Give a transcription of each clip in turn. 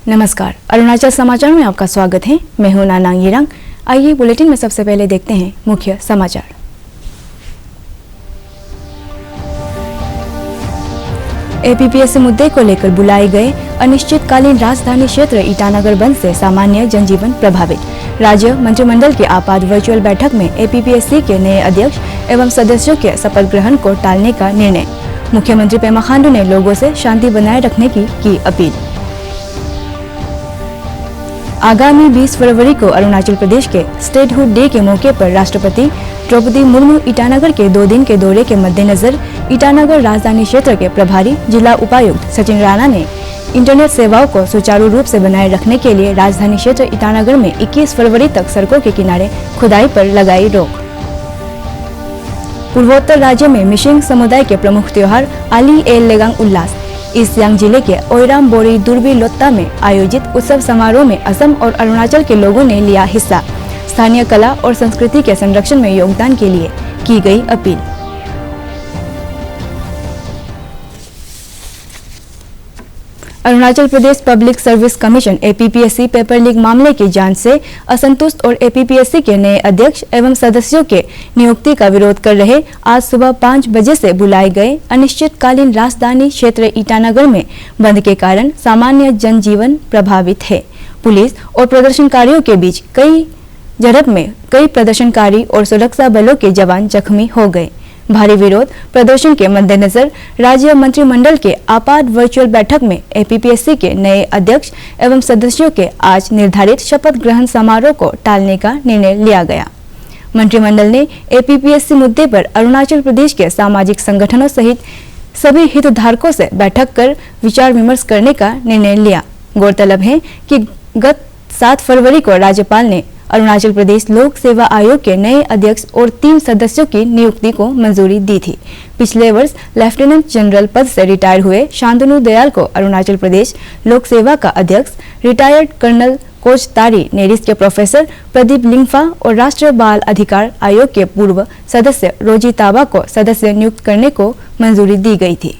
नमस्कार, अरुणाचल समाचार में आपका स्वागत है। मैं हूं नानांग यिरंग। आइए बुलेटिन में सबसे पहले देखते हैं मुख्य समाचार। एपीपीएससी मुद्दे को लेकर बुलाए गए अनिश्चितकालीन राजधानी क्षेत्र ईटानगर बंद से सामान्य जनजीवन प्रभावित। राज्य मंत्रिमंडल की आपात वर्चुअल बैठक में एपीपीएससी के नए अध्यक्ष एवं सदस्यों के शपथ ग्रहण को टालने का निर्णय। मुख्यमंत्री पेमा खांडू ने लोगों से शांति बनाए रखने की अपील। आगामी 20 फरवरी को अरुणाचल प्रदेश के स्टेटहुड डे के मौके पर राष्ट्रपति द्रौपदी मुर्मू ईटानगर के 2 दिन के दौरे के मद्देनजर ईटानगर राजधानी क्षेत्र के प्रभारी जिला उपायुक्त सचिन राणा ने इंटरनेट सेवाओं को सुचारू रूप से बनाए रखने के लिए राजधानी क्षेत्र ईटानगर में 21 फरवरी तक सड़कों के किनारे खुदाई पर लगाई रोक। पूर्वोत्तर राज्य में मिसिंग समुदाय के प्रमुख त्योहार आली ए लेगांग उल्लास। ईस्ट सियांग जिले के ओइराम बोरी दुर्बी लोत्ता में आयोजित उत्सव समारोह में असम और अरुणाचल के लोगों ने लिया हिस्सा। स्थानीय कला और संस्कृति के संरक्षण में योगदान के लिए की गई अपील। Arunachal Pradesh public service commission APPSC paper leak मामले की जांच से असंतुष्ट और एपीपीएससी के नए अध्यक्ष एवं सदस्यों के नियुक्ति का विरोध कर रहे आज सुबह 5 बजे से बुलाए गए अनिश्चितकालीन राजधानी क्षेत्र ईटानगर में बंद के कारण सामान्य जनजीवन प्रभावित है। पुलिस और प्रदर्शनकारियों के बीच कई झड़प में कई प्रदर्शनकारी और सुरक्षा बलों के जवान जख्मी हो गए। भारी विरोध प्रदर्शन के मद्देनजर राज्य मंत्रिमंडल के आपात वर्चुअल बैठक में एपीपीएससी के नए अध्यक्ष एवं सदस्यों के आज निर्धारित शपथ ग्रहण समारोह को टालने का निर्णय लिया गया। मंत्रिमंडल ने एपीपीएससी मुद्दे पर अरुणाचल प्रदेश के सामाजिक संगठनों सहित सभी हितधारकों से बैठक कर विचार विमर्श करने का निर्णय लिया। गौरतलब है कि गत 7 फरवरी को राज्यपाल ने अरुणाचल प्रदेश लोक सेवा आयोग के नए अध्यक्ष और 3 सदस्यों की नियुक्ति को मंजूरी दी थी। पिछले वर्ष लेफ्टिनेंट जनरल पद से रिटायर हुए शांतनु दयाल को अरुणाचल प्रदेश लोक सेवा का अध्यक्ष, रिटायर्ड कर्नल कोच तारी नेरिस के प्रोफेसर प्रदीप लिंगफा और राष्ट्रीय बाल अधिकार आयोग के पूर्व सदस्य रोजी ताबा को सदस्य नियुक्त करने को मंजूरी दी गई थी।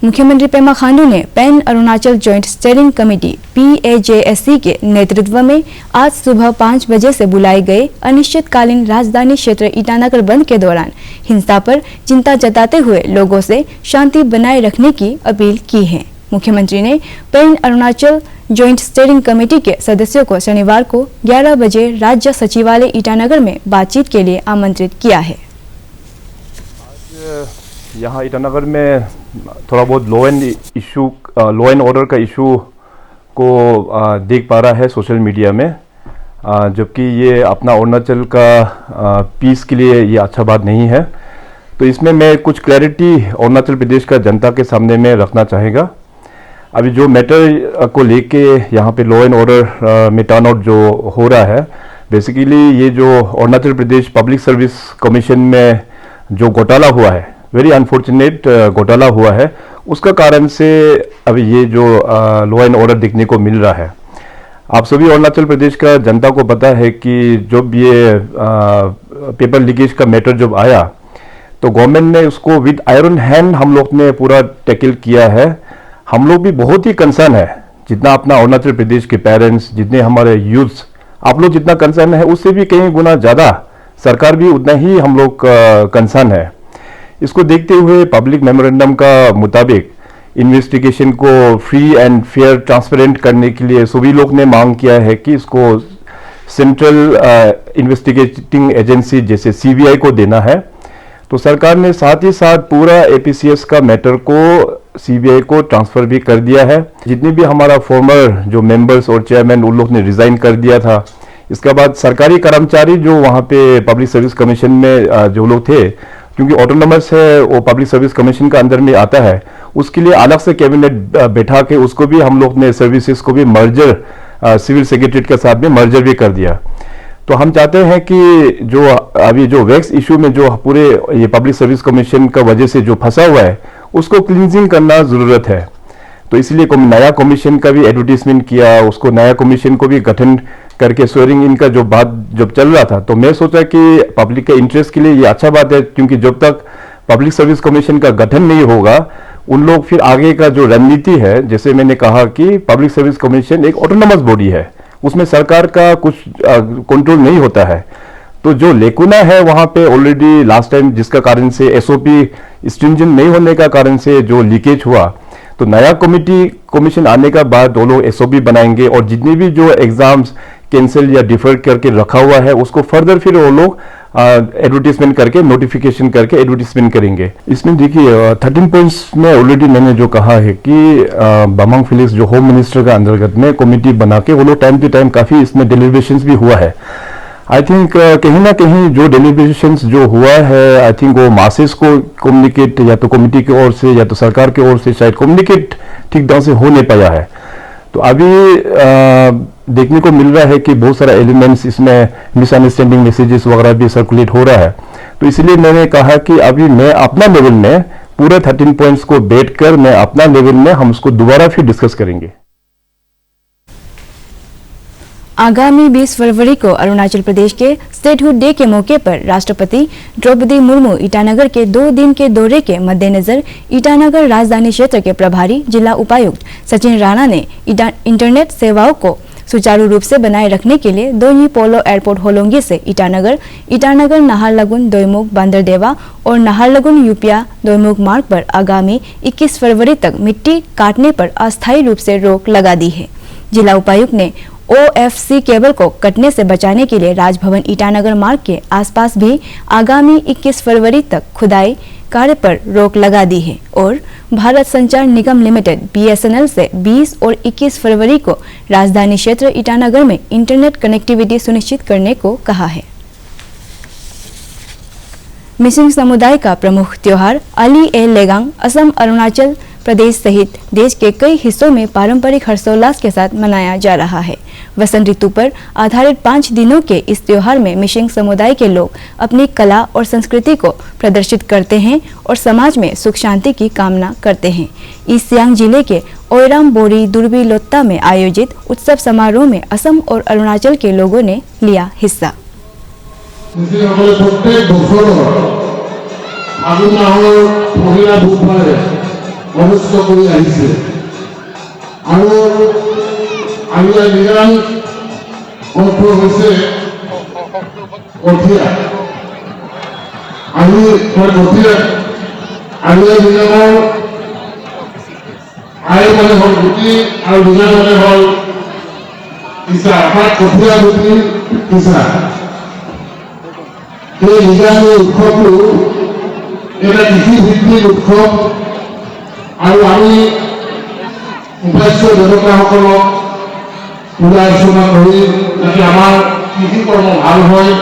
मुख्यमंत्री पेमा खांडू ने pan Arunachal joint steering committee PAJSC के नेतृत्व में आज सुबह 5 बजे से बुलाए गए अनिश्चितकालीन राजधानी क्षेत्र ईटानगर बंद के दौरान हिंसा पर चिंता जताते हुए लोगों से शांति बनाए रखने की अपील की है। मुख्यमंत्री ने pan Arunachal joint steering committee के सदस्यों को शनिवार को 11 बजे राज्य सचिवालय ईटानगर में बातचीत के लिए आमंत्रित किया है। यहाँ ईटानगर में थोड़ा बहुत लॉ एंड ऑर्डर का इशू को देख पा रहा है सोशल मीडिया में, जबकि ये अपना अरुणाचल का पीस के लिए ये अच्छा बात नहीं है। तो इसमें मैं कुछ क्लैरिटी अरुणाचल प्रदेश का जनता के सामने में रखना चाहेगा। अभी जो मैटर को लेके यहाँ पे लॉ एंड ऑर्डर में टर्न आउट जो हो रहा है, बेसिकली ये जो Arunachal Pradesh public service commission में जो घोटाला हुआ है, वेरी अनफॉर्चुनेट घोटाला हुआ है, उसका कारण से अभी ये जो लॉ एंड ऑर्डर देखने को मिल रहा है। आप सभी अरुणाचल प्रदेश का जनता को पता है कि जब ये पेपर लीकेज का मैटर जब आया तो गवर्नमेंट ने उसको विद आयरन हैंड हम लोग ने पूरा टैकल किया है। हम लोग भी बहुत ही कंसर्न है, जितना अपना अरुणाचल प्रदेश के पेरेंट्स, जितने हमारे यूथ्स, आप लोग जितना कंसर्न है उससे भी कई गुना ज़्यादा सरकार भी उतना ही हम लोग कंसर्न है। इसको देखते हुए पब्लिक मेमोरेंडम का मुताबिक इन्वेस्टिगेशन को फ्री एंड फेयर ट्रांसपेरेंट करने के लिए सभी लोग ने मांग किया है कि इसको सेंट्रल इन्वेस्टिगेटिंग एजेंसी जैसे CBI को देना है। तो सरकार ने साथ ही साथ पूरा APCS का मैटर को CBI को ट्रांसफर भी कर दिया है। जितने भी हमारा फॉर्मर जो मेंबर्स और चेयरमैन उन लोग ने रिजाइन कर दिया था। इसके बाद सरकारी कर्मचारी जो वहाँ पे पब्लिक सर्विस कमीशन में जो लोग थे, क्योंकि ऑटोनोमस है वो पब्लिक सर्विस कमीशन का अंदर में आता है, उसके लिए अलग से कैबिनेट बैठा के उसको भी हम लोग ने सर्विसेज को भी मर्जर सिविल सेक्रेटरीट के साथ में मर्जर भी कर दिया। तो हम चाहते हैं कि जो अभी जो वैक्स इशू में जो पूरे ये पब्लिक सर्विस कमीशन का वजह से जो फंसा हुआ है उसको क्लींजिंग करना जरूरत है। तो इसलिए नया कमीशन का भी एडवर्टीजमेंट किया, उसको नया कमीशन को भी गठन करके स्वेरिंग इन का जो बात जब चल रहा था, तो मैं सोचा कि पब्लिक के इंटरेस्ट के लिए ये अच्छा बात है, क्योंकि जब तक पब्लिक सर्विस कमीशन का गठन नहीं होगा उन लोग फिर आगे का जो रणनीति है, जैसे मैंने कहा कि पब्लिक सर्विस कमीशन एक ऑटोनोमस बॉडी है, उसमें सरकार का कुछ कंट्रोल नहीं होता है। तो जो लेकुना है वहां पे ऑलरेडी लास्ट टाइम जिसका कारण से एसओपी स्ट्रिंजेंट नहीं होने का कारण से जो लीकेज हुआ, तो नया कमीशन आने का बाद वो लोग एसओपी बनाएंगे और जितने भी जो एग्जाम्स कैंसिल या डिफर करके रखा हुआ है उसको फर्दर फिर वो लोग एडवर्टीजमेंट करके नोटिफिकेशन करके एडवर्टीजमेंट करेंगे। इसमें देखिए 13 पॉइंट्स में ऑलरेडी मैंने जो कहा है कि बामांग फेलिक्स जो होम मिनिस्टर का अंतर्गत में कमेटी बना के वो लोग टाइम टू टाइम काफी इसमें डिलीब्रेशंस भी हुआ है। आई थिंक कहीं ना कहीं जो डिलीब्रेशंस जो हुआ है, आई थिंक वो मासेस को कम्युनिकेट या तो कमेटी की ओर से या तो सरकार की ओर से शायद कम्युनिकेट ठीक ढंग से हो नहीं पाया है। तो अभी देखने को मिल रहा है कि बहुत सारा एलिमेंट्स इसमें मिसअंडरस्टैंडिंग मैसेजेस वगैरह भी सर्कुलेट हो रहा है। तो इसलिए मैंने कहा कि अभी मैं अपना लेवल में पूरे 13 पॉइंट्स को बैठकर मैं अपना लेवल में हम उसको दोबारा फिर डिस्कस करेंगे। आगामी 20 फरवरी को अरुणाचल प्रदेश के स्टेटहुड डे के मौके पर राष्ट्रपति द्रौपदी मुर्मू ईटानगर के 2 दिन के दौरे के मद्देनजर ईटानगर राजधानी क्षेत्र के प्रभारी जिला उपायुक्त सचिन राणा ने इंटरनेट सेवाओं को सुचारू रूप से बनाए रखने के लिए दोन्ही पोलो एयरपोर्ट होलोंगी से ईटानगर नाहरलगुन दोईमुख बांदरदेवा और नाहरलगुन यूपिया दोईमुख मार्ग पर आगामी 21 फरवरी तक मिट्टी काटने पर अस्थायी रूप से रोक लगा दी है। जिला उपायुक्त ने OFC केबल को कटने से बचाने के लिए राजभवन ईटानगर मार्ग के आसपास भी आगामी 21 फरवरी तक खुदाई कार्य पर रोक लगा दी है और भारत संचार निगम लिमिटेड BSNL से 20 और 21 फरवरी को राजधानी क्षेत्र ईटानगर में इंटरनेट कनेक्टिविटी सुनिश्चित करने को कहा है। मिसिंग समुदाय का प्रमुख त्योहार अली ए लेगांग असम, अरुणाचल प्रदेश सहित देश के कई हिस्सों में पारंपरिक हर्षोल्लास के साथ मनाया जा रहा है। वसंत ऋतु पर आधारित 5 दिनों के इस त्योहार में मिसिंग समुदाय के लोग अपनी कला और संस्कृति को प्रदर्शित करते हैं और समाज में सुख शांति की कामना करते हैं। ईस्ट सियांग जिले के ओइराम बोरी दुर्बी लोत्ता में आयोजित उत्सव समारोह में असम और अरुणाचल के लोगों ने लिया हिस्सा। অনুষ্ঠিত কৰি আহিছে আৰু আলিয়া লিগাং অৰ্থ হৈছে কঠীয়া। কঠীয়া আলিয়া লিগাঙৰ আই মানে হ'ল গুটি আৰু লিগাং মানে হ'ল কিচা, অৰ্থাৎ কঠীয়া গুটি কিচা। এই লিগাঙৰ উৎসৱটো এটা কৃষিভিত্তিক উৎসৱ আৰু আমি উপাস্য দেৱতাসকলক পূজা অৰ্চনা কৰি যাতে আমাৰ কৃষি কৰ্ম ভাল হয়,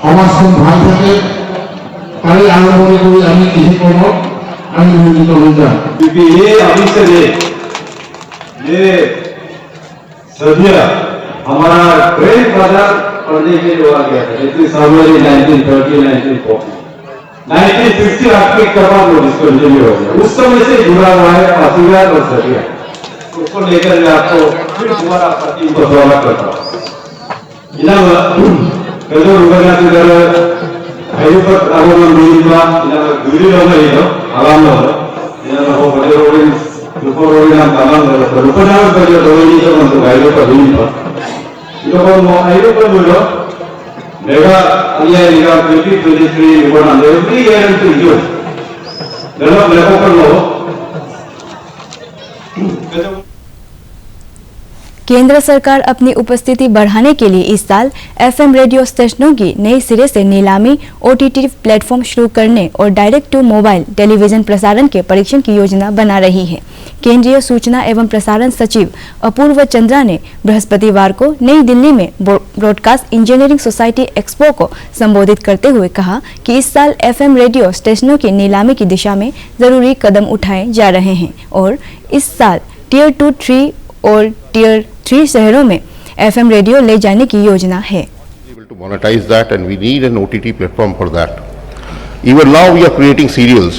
সমাজখন ভাল থাকে, তাৰে আৰম্ভণি কৰি আমি কৃষি কৰ্মত আমি নিয়োজিত হৈ যাম। ये अभी से ये सदिया हमारा ग्रेट फादर पढ़ने के लिए आ गया था, इतनी सामने 1950 आपके करवा लो जिसको इंजरी हो गया, उस समय से जुड़ा हुआ है पासीघाट और सरिया। उसको लेकर मैं आपको फिर दोबारा पति को स्वागत करता हूँ। कल रुपया इधर हाईवे आगमन मिलता दूरी होना ही तो आराम हो हो बड़े रोड ऊपर रोड नाम कामान करता रुपनाम कर जो रोडी तो मतलब हाईवे पर हुई था ये को हाईवे पर बोलो मेगा अलिया लिगा 2023 रिपोर्ट आने every year to you develop level पर लो। केंद्र सरकार अपनी उपस्थिति बढ़ाने के लिए इस साल FM रेडियो स्टेशनों की नए सिरे से नीलामी, OTT प्लेटफॉर्म शुरू करने और डायरेक्ट टू मोबाइल टेलीविजन प्रसारण के परीक्षण की योजना बना रही है। केंद्रीय सूचना एवं प्रसारण सचिव अपूर्व चंद्रा ने बृहस्पतिवार को नई दिल्ली में ब्रॉडकास्ट इंजीनियरिंग सोसाइटी एक्सपो को संबोधित करते हुए कहा कि इस साल FM रेडियो स्टेशनों की नीलामी की दिशा में जरूरी कदम उठाए जा रहे हैं और इस साल टियर 2, 3 और टियर 3 शहरों में FM रेडियो ले जाने की योजना है। To monetize that, and we need an OTT platform for that. Even now we are creating serials,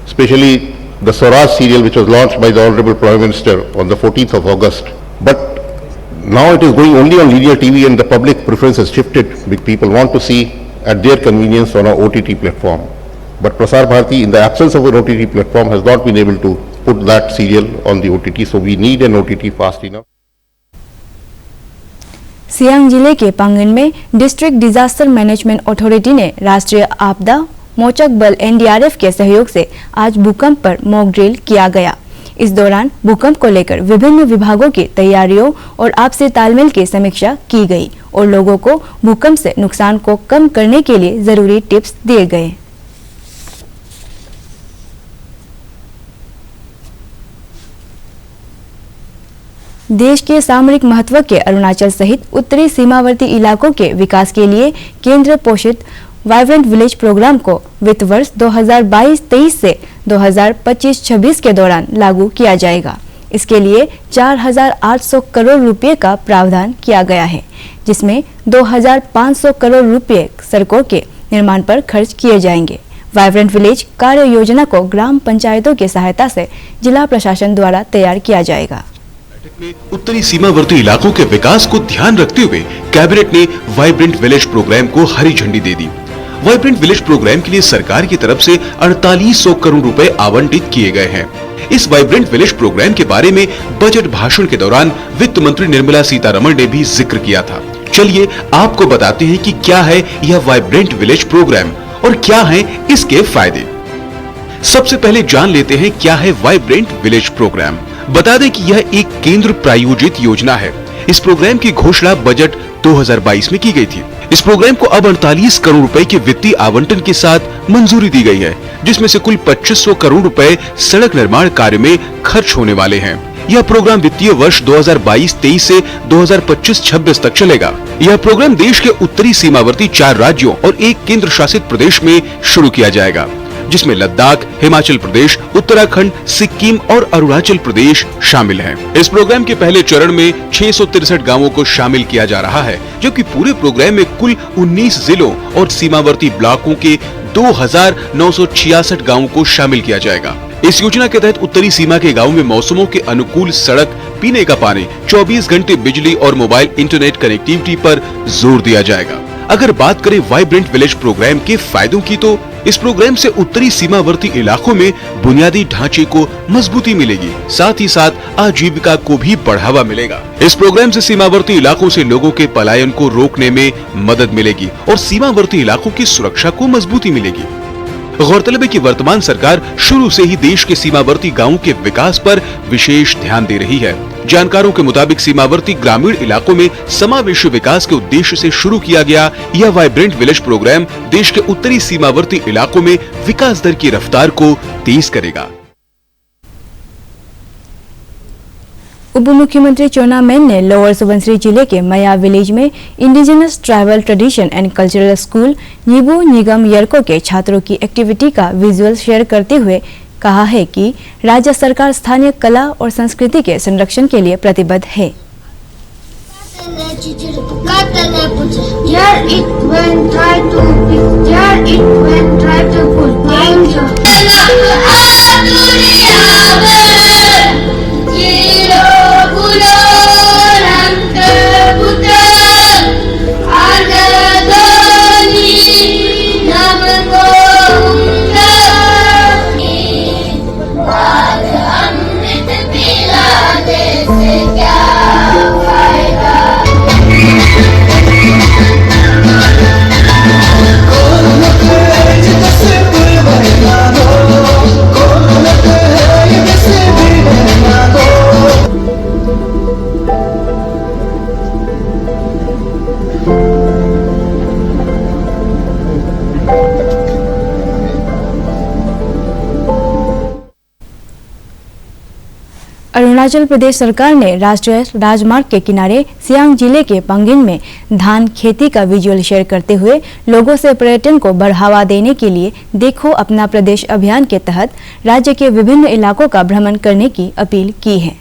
especially the Swaraj serial which was launched by the Honorable Prime Minister on the 14th of August. But now it is going only on linear TV and the public preference has shifted. Big people want to see at their convenience on our OTT platform. But Prasar Bharati, in the absence of an OTT platform, has not been able to put that serial on the OTT. So we need an OTT fast enough. Siang जिले के पांगिन में district disaster management authority ने राष्ट्रीय आपदा मोचक बल NDRF के सहयोग से आज भूकंप पर मॉक ड्रिल किया गया। इस दौरान भूकंप को लेकर विभिन्न विभागों की तैयारियों और आपसी तालमेल की समीक्षा की गई और लोगों को भूकंप से नुकसान को कम करने के लिए जरूरी टिप्स दिए गए। देश के सामरिक महत्व के अरुणाचल सहित उत्तरी सीमावर्ती इलाकों के विकास के लिए केंद्र पोषित वाइब्रेंट विलेज प्रोग्राम को वित्त वर्ष 2022-23 से 2025-26 के दौरान लागू किया जाएगा। इसके लिए 4,800 करोड़ रुपए का प्रावधान किया गया है, जिसमें 2,500 करोड़ रुपए सड़कों के निर्माण पर खर्च किए जाएंगे। वाइब्रेंट विलेज कार्य योजना को ग्राम पंचायतों की सहायता से जिला प्रशासन द्वारा तैयार किया जाएगा। उत्तरी सीमावर्ती इलाकों के विकास को ध्यान रखते हुए कैबिनेट ने वाइब्रेंट विलेज प्रोग्राम को हरी झंडी दे दी। वाइब्रेंट विलेज प्रोग्राम के लिए सरकार की तरफ से 4800 करोड़ रुपए आवंटित किए गए हैं। इस वाइब्रेंट विलेज प्रोग्राम के बारे में बजट भाषण के दौरान वित्त मंत्री निर्मला सीतारमण ने भी जिक्र किया था। चलिए आपको बताते हैं कि क्या है यह वाइब्रेंट विलेज प्रोग्राम और क्या है इसके फायदे। सबसे पहले जान लेते हैं क्या है वाइब्रेंट विलेज प्रोग्राम। बता दें कि यह एक केंद्र प्रायोजित योजना है। इस प्रोग्राम की घोषणा बजट 2022 में की गई थी। इस प्रोग्राम को अब 48 करोड़ रुपए के वित्तीय आवंटन के साथ मंजूरी दी गई है, जिसमें से कुल 2500 करोड़ रुपए सड़क निर्माण कार्य में खर्च होने वाले हैं। यह प्रोग्राम वित्तीय वर्ष 2022-23 से 2025-26 तक चलेगा। यह प्रोग्राम देश के उत्तरी सीमावर्ती 4 राज्यों और एक केंद्र शासित प्रदेश में शुरू किया जाएगा, जिसमें लद्दाख, हिमाचल प्रदेश, उत्तराखंड, सिक्किम और अरुणाचल प्रदेश शामिल हैं। इस प्रोग्राम के पहले चरण में 663 गांवों को शामिल किया जा रहा है, जबकि पूरे प्रोग्राम में कुल 19 जिलों और सीमावर्ती ब्लॉकों के 2,966 गांवों को शामिल किया जाएगा। इस योजना के तहत उत्तरी सीमा के गांवों में मौसमों के अनुकूल सड़क, पीने का पानी, 24 घंटे बिजली और मोबाइल इंटरनेट कनेक्टिविटी पर जोर दिया जाएगा। अगर बात करें वाइब्रेंट विलेज प्रोग्राम के फायदों की, तो इस प्रोग्राम से उत्तरी सीमावर्ती इलाकों में बुनियादी ढांचे को मजबूती मिलेगी, साथ ही साथ आजीविका को भी बढ़ावा मिलेगा। इस प्रोग्राम से सीमावर्ती इलाकों से लोगों के पलायन को रोकने में मदद मिलेगी और सीमावर्ती इलाकों की सुरक्षा को मजबूती मिलेगी। गौरतलब है कि वर्तमान सरकार शुरू से ही देश के सीमावर्ती गांवों के विकास पर विशेष ध्यान दे रही है। जानकारों के मुताबिक सीमावर्ती ग्रामीण इलाकों में समावेशी विकास के उद्देश्य से शुरू किया गया यह वाइब्रेंट विलेज प्रोग्राम देश के उत्तरी सीमावर्ती इलाकों में विकास दर की रफ्तार को तेज करेगा। उप मुख्यमंत्री चोना मेन ने लोअर सुबनसिरी जिले के मया विलेज में indigenous tribal tradition and cultural school नीबू निगम यरको के छात्रों की एक्टिविटी का विजुअल शेयर करते हुए कहा है कि राज्य सरकार स्थानीय कला और संस्कृति के संरक्षण के लिए प्रतिबद्ध है। अरुणाचल प्रदेश सरकार ने राष्ट्रीय राजमार्ग के किनारे सियांग जिले के पांगिन में धान खेती का विजुअल शेयर करते हुए लोगों से पर्यटन को बढ़ावा देने के लिए देखो अपना प्रदेश अभियान के तहत राज्य के विभिन्न इलाकों का भ्रमण करने की अपील की है।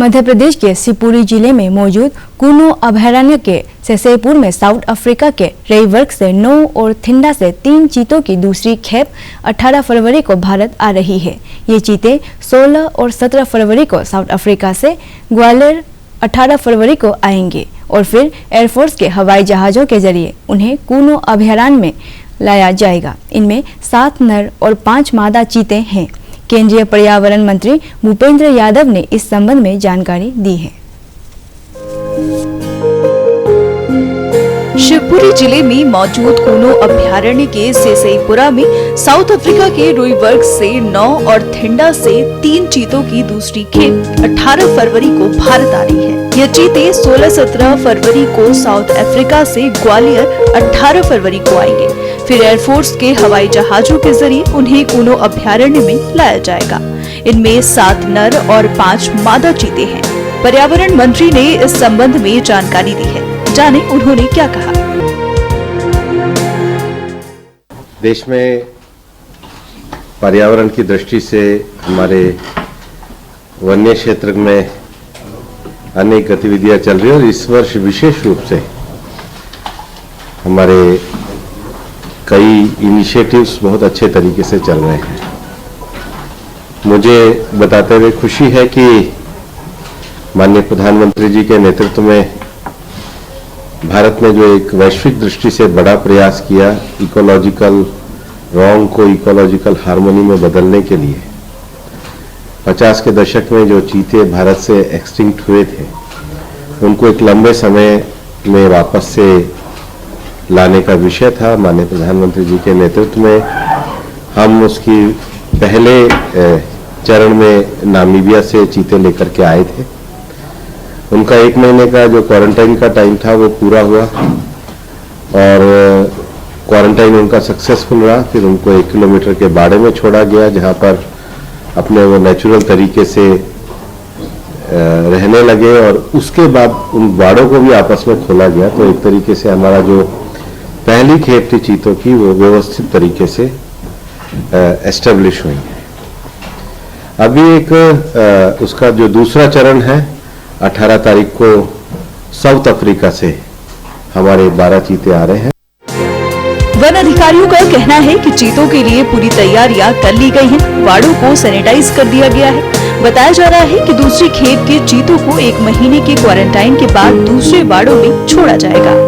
मध्य प्रदेश के शिवपुरी जिले में मौजूद कूनो अभयारण्य के सेसेपुर में साउथ अफ्रीका के रेईवर्क से 9 और थिंडा से 3 चीतों की दूसरी खेप 18 फरवरी को भारत आ रही है। ये चीते 16 और 17 फरवरी को साउथ अफ्रीका से ग्वालियर 18 फरवरी को आएंगे और फिर एयरफोर्स के हवाई जहाजों के जरिए उन्हें कूनो अभयारण्य में लाया जाएगा। इनमें 7 नर और 5 मादा चीते हैं। केंद्रीय पर्यावरण मंत्री भूपेंद्र यादव ने इस संबंध में जानकारी दी है। शिवपुरी जिले में मौजूद कूनो अभयारण्य के सेसेपुरा में साउथ अफ्रीका के रेईवर्क से 9 और थिंडा से 3 चीतों की दूसरी खेप 18 फरवरी को भारत आ रही है। ये चीते 16-17 फरवरी को साउथ अफ्रीका से ग्वालियर 18 फरवरी को आएंगे। फिर एयरफोर्स के हवाई जहाजों के जरिए उन्हें कूनो अभयारण्य में लाया जाएगा। इनमें 7 नर और 5 मादा चीते हैं। पर्यावरण मंत्री ने इस संबंध में जानकारी दी है। जाने उन्होंने क्या कहा। देश में पर्यावरण की दृष्टि से हमारे वन्य क्षेत्र में अनेक गतिविधियां चल रही है और इस वर्ष विशेष रूप से हमारे कई इनिशिएटिव्स बहुत अच्छे तरीके से चल रहे हैं। मुझे बताते हुए खुशी है कि माननीय प्रधानमंत्री जी के नेतृत्व में भारत ने जो एक वैश्विक दृष्टि से बड़ा प्रयास किया इकोलॉजिकल रॉन्ग को इकोलॉजिकल हार्मनी में बदलने के लिए 50 के दशक में जो चीते भारत से एक्सटिंक्ट हुए थे उनको एक लंबे समय में वापस से लाने का विषय था। माननीय प्रधानमंत्री जी के नेतृत्व में हम उसकी पहले चरण में नामीबिया से चीते लेकर के आए थे। उनका 1 महीने का जो क्वारंटाइन का टाइम था वो पूरा हुआ और क्वारंटाइन उनका सक्सेसफुल रहा। फिर उनको 1 किलोमीटर के बाड़े में छोड़ा गया जहां पर अपने वो नेचुरल तरीके से रहने लगे और उसके बाद उन बाड़ों को भी आपस में खोला गया। तो एक तरीके से हमारा जो पहली खेप थी चीतों की वो व्यवस्थित तरीके से एस्टेब्लिश हुई है। अभी एक उसका जो दूसरा चरण है 18 तारीख को साउथ अफ्रीका से हमारे 12 चीते आ रहे हैं। वन अधिकारियों का कहना है कि चीतों के लिए पूरी तैयारियां कर ली गई हैं। वाड़ों को सैनिटाइज कर दिया गया है। बताया जा रहा है कि दूसरी खेप के चीतों को 1 महीने के क्वारंटाइन के बाद दूसरे वाड़ों में छोड़ा जाएगा।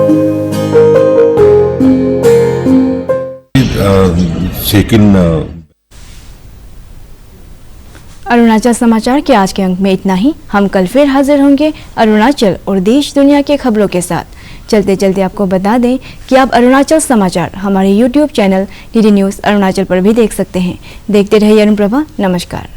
अरुणाचल समाचार के आज के अंक में इतना ही। हम कल फिर हाजिर होंगे अरुणाचल और देश दुनिया के खबरों के साथ। चलते चलते आपको बता दें कि आप अरुणाचल समाचार हमारे YouTube channel DD news Arunachal पर भी देख सकते हैं। देखते रहिए अरुण प्रभा। नमस्कार।